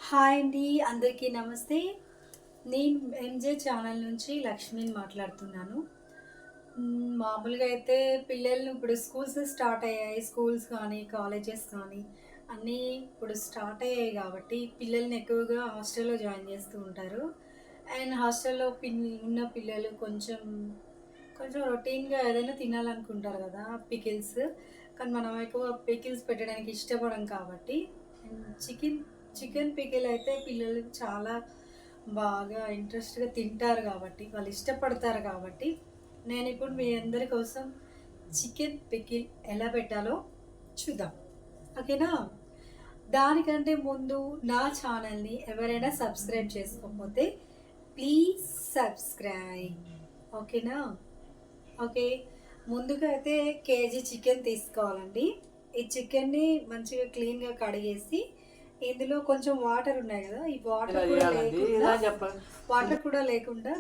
Hi అండి, అందరికీ నమస్తే. నేను ఎంజే ఛానల్ నుంచి లక్ష్మిని మాట్లాడుతున్నాను. మామూలుగా అయితే పిల్లలు ఇప్పుడు స్కూల్స్ స్టార్ట్ అయ్యాయి. స్కూల్స్ కానీ, కాలేజెస్ కానీ అన్నీ ఇప్పుడు స్టార్ట్ అయ్యాయి కాబట్టి పిల్లల్ని ఎక్కువగా హాస్టల్‌లో జాయిన్ చేస్తూ ఉంటారు. అండ్ హాస్టల్‌లో ఉన్న పిల్లలు కొంచెం కొంచెం రొటీన్‌గా ఏదైనా తినాలనుకుంటారు కదా! పికిల్స్. కానీ మనం ఎక్కువ పికిల్స్ పెట్టడానికి ఇష్టపడం కాబట్టి చికెన్ చికెన్ పికిల్ అయితే పిల్లలు చాలా బాగా ఇంట్రెస్ట్‌గా తింటారు కాబట్టి, వాళ్ళు ఇష్టపడతారు కాబట్టి, నేనిప్పుడు మీ అందరి కోసం చికెన్ పికిల్ ఎలా పెట్టాలో చూద్దాం. ఓకేనా? దానికంటే ముందు నా ఛానల్‌ని ఎవరైనా సబ్స్క్రైబ్ చేసుకోకపోతే ప్లీజ్ సబ్స్క్రైబ్. ఓకేనా? ఓకే. ముందుగా అయితే కేజీ చికెన్ తీసుకోవాలండి. ఈ చికెన్‌ని మంచిగా క్లీన్‌గా కడిగేసి, ఇందులో కొంచెం వాటర్ ఉన్నాయి గదా! ఈ ఇలా వాటర్ కూడా చేయాలండి. లేకుండా ఇలా చెప్పండి.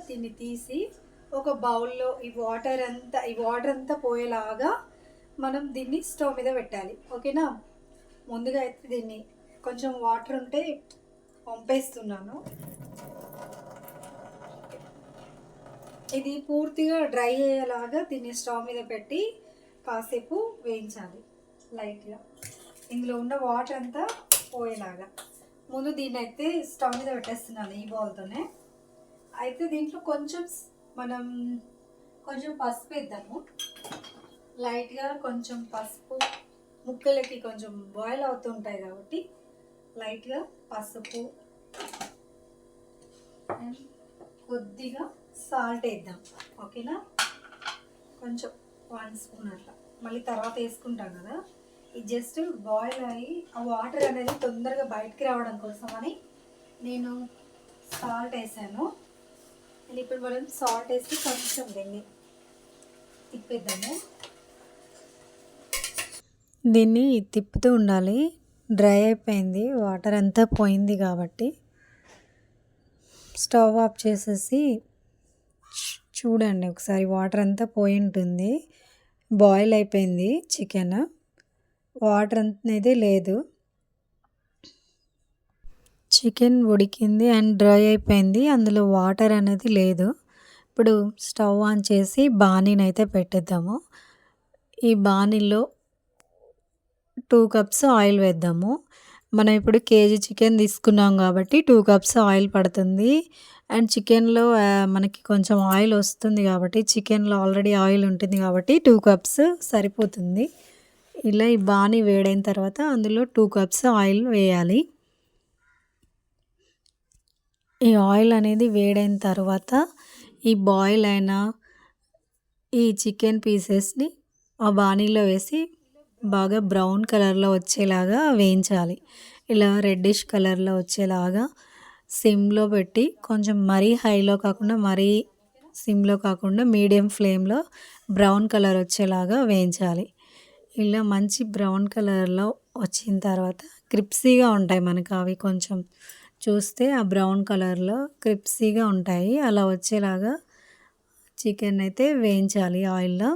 దీన్ని తీసి ఒక బౌల్‌లో ఈ వాటర్ అంతా పోయేలాగా మనం దీన్ని స్టవ్ మీద పెట్టాలి. ఓకేనా? ముందుగా అయితే దీన్ని కొంచెం వాటర్ ఉంటే వంపేస్తున్నాను. ఇది పూర్తిగా డ్రై అయ్యేలాగా దీన్ని స్టవ్ మీద పెట్టి కాసేపు వేయించాలి లైట్‌గా. ఇందులో ఉన్న వాటర్ అంతా పోయేలాగా. ముందు దీన్నైతే స్టవ్ మీద పెట్టేస్తున్నాను ఈ బౌల్‌తోనే. అయితే దీంట్లో మనం కొంచెం పసుపేద్దాము. లైట్‌గా కొంచెం పసుపు, ముక్కలకి కొంచెం బాయిల్ అవుతుంటాయి కాబట్టి లైట్‌గా పసుపు అండ్ కొద్దిగా సాల్ట్ వేద్దాం. ఓకేనా? కొంచెం 1 స్పూన్ అట్లా. మళ్ళీ తర్వాత వేసుకుంటాం కదా! ఇది జస్ట్ బాయిల్ అయ్యి ఆ వాటర్ అనేది తొందరగా బయటికి రావడం కోసమని నేను సాల్ట్ వేసాను. అండ్ ఇప్పుడు మనం సాల్ట్ వేసి కొంచెం దీన్ని తిప్పేద్దాము. దీన్ని తిప్పుతూ ఉండాలి. డ్రై అయిపోయింది, వాటర్ అంతా పోయింది కాబట్టి స్టవ్ ఆఫ్ చేసేసి చూడండి ఒకసారి. వాటర్ అంతా పోయి ఉంటుంది. బాయిల్ అయిపోయింది చికెన్. వాటర్ అనేది లేదు. చికెన్ ఉడికింది అండ్ డ్రై అయిపోయింది. అందులో వాటర్ అనేది లేదు. ఇప్పుడు స్టవ్ ఆన్ చేసి బాణీనైతే పెట్టేద్దాము. ఈ బాణీలో 2 కప్స్ ఆయిల్ వేద్దాము. మనం ఇప్పుడు కేజీ చికెన్ తీసుకున్నాం కాబట్టి 2 కప్స్ ఆయిల్ పడుతుంది. అండ్ చికెన్‌లో మనకి కొంచెం ఆయిల్ వస్తుంది కాబట్టి, చికెన్‌లో ఆల్రెడీ ఆయిల్ ఉంటుంది కాబట్టి 2 కప్స్ సరిపోతుంది. ఇలా ఈ బాణీ వేడైన తర్వాత అందులో 2 కప్స్ ఆయిల్ వేయాలి. ఈ ఆయిల్ అనేది వేడైన తర్వాత ఈ బాయిల్ అయిన ఈ చికెన్ పీసెస్‌ని ఆ బాణీలో వేసి బాగా బ్రౌన్ కలర్‌లో వచ్చేలాగా వేయించాలి. ఇలా రెడ్డిష్ కలర్‌లో వచ్చేలాగా సిమ్‌లో పెట్టి కొంచెం మరీ హైలో కాకుండా, మరీ సిమ్‌లో కాకుండా మీడియం ఫ్లేమ్‌లో బ్రౌన్ కలర్ వచ్చేలాగా వేయించాలి. ఇలా మంచి బ్రౌన్ కలర్‌లో వచ్చిన తర్వాత క్రిప్సీగా ఉంటాయి మనకు అవి కొంచెం చూస్తే ఆ బ్రౌన్ కలర్‌లో క్రిప్సీగా ఉంటాయి. అలా వచ్చేలాగా చికెన్ అయితే వేయించాలి ఆయిల్‌లో.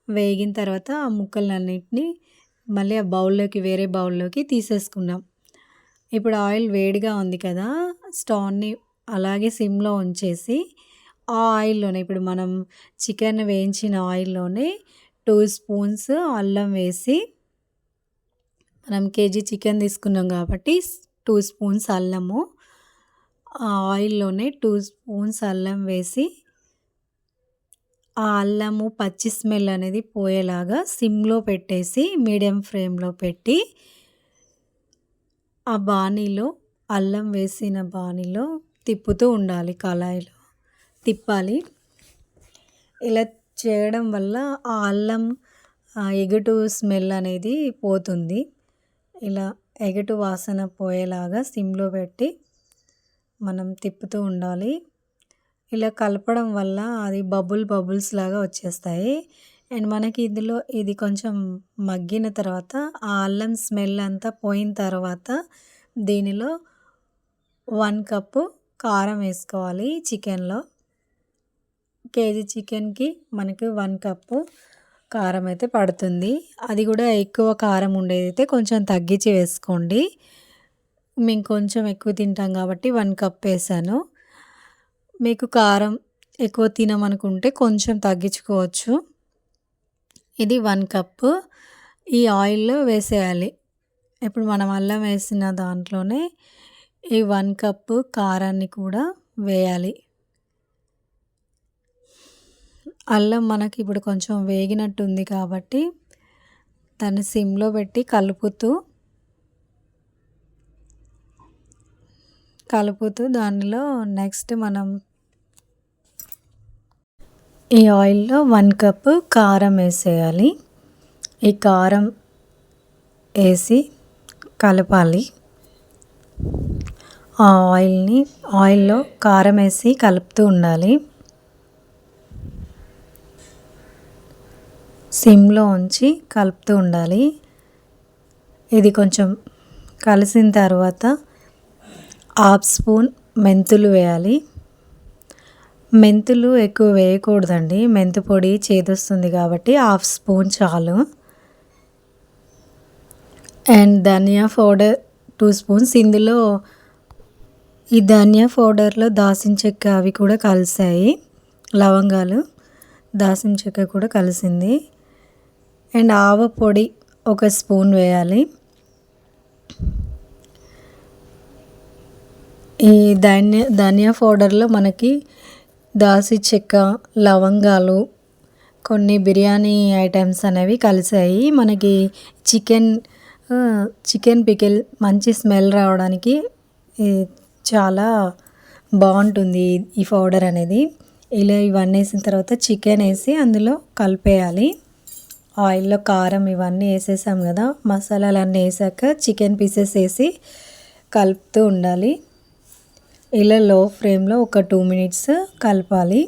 వేగిన తర్వాత ఆ ముక్కలన్నిటిని మళ్ళీ ఆ వేరే బౌల్‌లోకి తీసేసుకున్నాం. ఇప్పుడు ఆయిల్ వేడిగా ఉంది కదా! స్టవ్‌ని అలాగే సిమ్‌లో ఉంచేసి ఆ ఆయిల్‌లోనే ఇప్పుడు మనం చికెన్ వేయించిన ఆయిల్‌లోనే 2 స్పూన్స్ అల్లం వేసి, మనం కేజీ చికెన్ తీసుకున్నాం కాబట్టి 2 స్పూన్స్ అల్లము, ఆ ఆయిల్‌లోనే 2 స్పూన్స్ అల్లం వేసి, ఆ అల్లము పచ్చి స్మెల్ అనేది పోయేలాగా సిమ్‌లో పెట్టేసి మీడియం ఫ్లేమ్‌లో పెట్టి, ఆ బాణీలో అల్లం వేసిన బాణీలో తిప్పుతూ ఉండాలి. కళాయిలో తిప్పాలి. ఇలా చేయడం వల్ల ఆ అల్లం ఎగటు స్మెల్ అనేది పోతుంది. ఇలా ఎగటు వాసన పోయేలాగా సిమ్‌లో పెట్టి మనం తిప్పుతూ ఉండాలి. ఇలా కలపడం వల్ల అది బబుల్స్ లాగా వచ్చేస్తాయి. అండ్ మనకి ఇందులో ఇది కొంచెం మగ్గిన తర్వాత ఆ అల్లం స్మెల్ అంతా పోయిన తర్వాత దీనిలో 1 కప్పు కారం వేసుకోవాలి చికెన్‌లో. కేజీ చికెన్‌కి మనకి 1 కప్పు కారం అయితే పడుతుంది. అది కూడా ఎక్కువ కారం ఉండేదైతే కొంచెం తగ్గించి వేసుకోండి. మేము కొంచెం ఎక్కువ తింటాం కాబట్టి 1 కప్ వేసాను. మీకు కారం ఎక్కువ తినమనుకుంటే కొంచెం తగ్గించుకోవచ్చు. ఇది 1 కప్పు ఈ ఆయిల్‌లో వేసేయాలి. ఇప్పుడు మనం అల్లం వేసిన దాంట్లోనే ఈ 1 కప్పు కారాన్ని కూడా వేయాలి. అల్లం మనకి ఇప్పుడు కొంచెం వేగినట్టుంది కాబట్టి దాన్ని సిమ్‌లో పెట్టి కలుపుతూ దానిలో నెక్స్ట్ మనం ఈ ఆయిల్‌లో 1 కప్పు కారం వేసేయాలి. ఈ కారం వేసి కలపాలి. ఆ ఆయిల్‌లో కారం వేసి కలుపుతూ ఉండాలి. సిమ్‌లో ఉంచి కలుపుతూ ఉండాలి. ఇది కొంచెం కలిసిన తర్వాత హాఫ్ స్పూన్ మెంతులు వేయాలి. మెంతులు ఎక్కువ వేయకూడదండి. మెంతు పొడి చేదొస్తుంది కాబట్టి హాఫ్ స్పూన్ చాలు. అండ్ ధనియా పౌడర్ 2 స్పూన్స్. ఇందులో ఈ ధనియా పౌడర్‌లో దాల్చిన చెక్క అవి కూడా కలిసాయి. లవంగాలు, దాల్చిన చెక్క కూడా కలిసింది. అండ్ ఆవ పొడి 1 స్పూన్ వేయాలి. ఈ ధనియా పౌడర్‌లో మనకి దాల్చిన చెక్క, లవంగాలు, కొన్ని బిర్యానీ ఐటెమ్స్ అనేవి కలిసాయి. మనకి చికెన్ పికిల్ మంచి స్మెల్ రావడానికి చాలా బాగుంటుంది ఈ పౌడర్ అనేది. ఇలా ఇవన్నీ వేసిన తర్వాత చికెన్ వేసి అందులో కలిపేయాలి. ఆయిల్‌లో కారం ఇవన్నీ వేసేసాం కదా, మసాలాలన్నీ వేసాక చికెన్ పీసెస్ వేసి కలుపుతూ ఉండాలి. ఇలా లో ఫ్లేమ్‌లో ఒక 2 మినిట్స్ కలపాలి.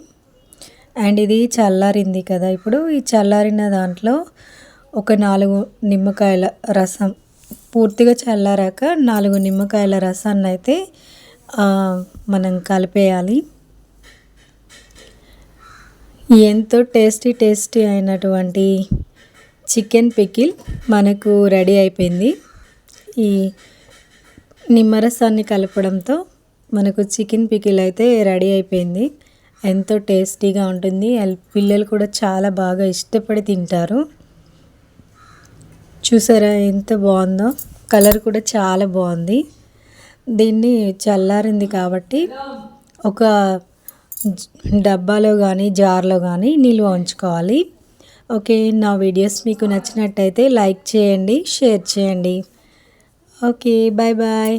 అండ్ ఇది చల్లారింది కదా, ఇప్పుడు ఈ చల్లారిన దాంట్లో ఒక 4 నిమ్మకాయల రసం, పూర్తిగా చల్లారాక 4 నిమ్మకాయల రసాన్ని అయితే మనం కలిపేయాలి. ఎంతో టేస్టీ అయినటువంటి చికెన్ పికిల్ మనకు రెడీ అయిపోయింది. ఈ నిమ్మరసాన్ని కలపడంతో మనకు చికెన్ పికిల్ అయితే రెడీ అయిపోయింది. ఎంతో టేస్టీగా ఉంటుంది. పిల్లలు కూడా చాలా బాగా ఇష్టపడి తింటారు. చూసారా ఎంత బాగుందో, కలర్ కూడా చాలా బాగుంది. దీన్ని చల్లారింది కాబట్టి ఒక డబ్బాలో కానీ జార్లో కానీ నిల్వ ఉంచుకోవాలి. ఓకే, నా వీడియోస్ మీకు నచ్చినట్టయితే లైక్ చేయండి, షేర్ చేయండి. Okay, bye bye.